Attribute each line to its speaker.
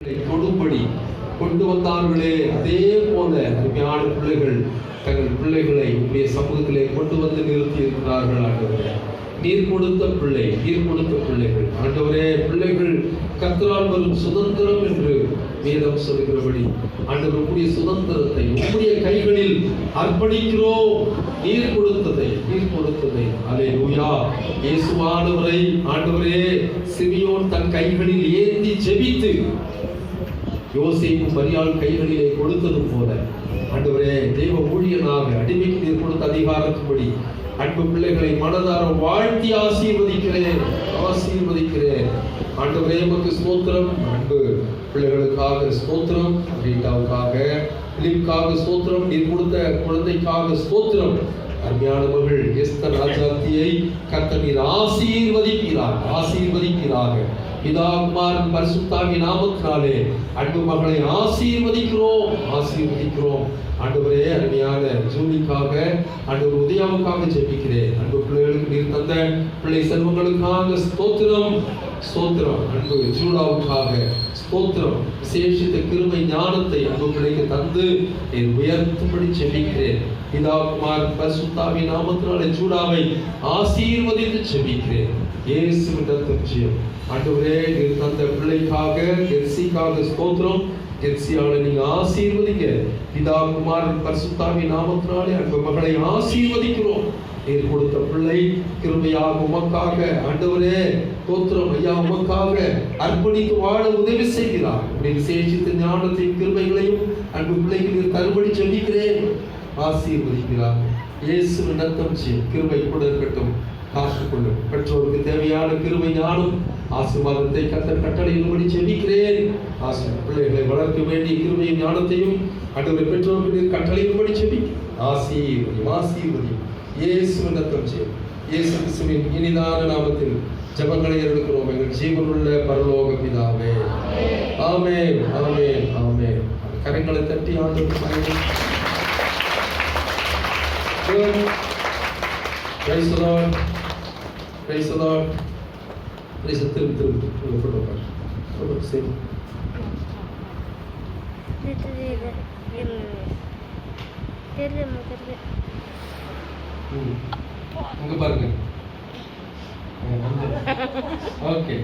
Speaker 1: தொடும்படி கொண்டு வந்தார்களே, அதே போல அருமையான பிள்ளைகள் தங்கள் பிள்ளைகளை உடைய சமூகத்திலே கொண்டு வந்து நிறுத்தி இருக்கிறார்கள். ஆண்டவரே, நீர் கொடுத்த பிள்ளைகள் ஆண்டவரே, பிள்ளைகள் கர்த்தரால் வரும் சுதந்திரம் என்று வேதம் சொல்கிறபடி ஆண்டவர் உம்முடைய சுதந்திரத்தை உம்முடைய கைகளில் அர்ப்பணிக்கிறோம். நீர் கொடுத்ததை அல்லேலூயா. இயேசுவானவரை ஆண்டவரே சிமியோன் தன் கைகளில் ஏந்தி ஜெபித்து யோசேப்பு மரியாள் கைகளிலே கொடுத்தது போல ஆண்டவரே, தெய்வ ஊழியனாக அடிமைக்கு நீர் கொடுத்த அதிகாரத்தின்படி அன்பு பிள்ளைகளை மனதார வாழ்த்தி ஆசீர்வதிக்கிறேன். ஆண்டவரே, உமக்கு ஸ்தோத்திரம். அன்பு பிள்ளைகளுக்காக ஸ்தோத்திரம், ரீட்டாவுக்காக, பிலிப்புக்காக ஸ்தோத்திரம், நீர் கொடுத்த குழந்தைக்காக ஸ்தோத்திரம். அருமையான மகள் எஸ்தர் ராஜாத்தியை கர்த்தர் நீர் ஆசீர்வதிப்பீராக. பிதா குமாரன் பரிசுத்தாவின் நாமத்தினாலே அன்பு மகளை ஆசீர்வதிக்கிறோம். ஆண்டவரே, அருமையான ஜூலிக்காக, ஆண்டவர் உதயாவுக்காக ஜெபிக்கிறேன். அன்பு பிள்ளைகளுக்கு நீர் தந்த பிள்ளை செல்வங்களுக்காக ஸ்தோத்திரம். அன்பு ஜூடாவுக்காக ஸ்தோத்திரம். விசேஷித்த கிருபை ஞானத்தை அன்பு பிள்ளைக்கு தந்து நீர் உயர்த்தும்படி ஜெபிக்கிறேன். பிதா குமாரன் பரிசுத்தாவின் நாமத்தினாலே ஜூடாவை ஆசீர்வதித்து ஜெபிக்கிறேன். இயேசுவின் ரத்தம் ஜெயம். ஆண்டவரே, நீர் தந்த பிள்ளைக்காக கெர்சிக்காக ஸ்தோத்திரம். கெர்சியாளை நீங்க ஆசீர்வதிங்க. பிதா குமாரன் பரிசுத்தாவின் நாமத்தினாலே அன்பு மகளை ஆசீர்வதிக்கிறோம். நீர் கொடுத்த பிள்ளை கிருபையாக உமக்காக ஆண்டவரே ஸ்தோத்திரம். ஐயா, உமக்காக அர்ப்பணித்து வாழ உதவி செய்கிறார். விசேஷித்த ஞானத்தையும் கிருபைகளையும் அன்பு பிள்ளைக்கு நீர் தரும்படி ஜெபிக்கிறேன். ஆசீர்வதிக்கிறார். இயேசுவின் ரத்தம் ஜெயம். கிருபை கூட இருக்கட்டும், காத்துக்கொள்ளும். பெற்றோருக்கு தேவையான கிருபை ஞானம் ஆசீர்வாதத்தை கர்த்தர் கட்டளையிடும்படி ஜெபிக்கிறேன். பிள்ளைகளை வளர்க்க வேண்டிய கிருபையும் ஞானத்தையும் ஆண்டவரே பெற்றோருக்கு நீர் கட்டளையிடும்படி ஜெபிக்கிறேன். ஆசீர்வதியும். இயேசுவின் ரத்தம் ஜெயம். இயேசு கிறிஸ்துவின் இனிதான நாமத்தில் ஜெபங்களை எடுக்கிறோம் எங்கள் ஜீவனுள்ள பரலோக பிதாவே. ஆமென், ஆமென், ஆமென். கரங்களை தட்டி ஆண்டவருக்கு Praise the Lord. Praise the Lord. Praise the Lord. Sing. உங்க பாருங்க. ஓகே.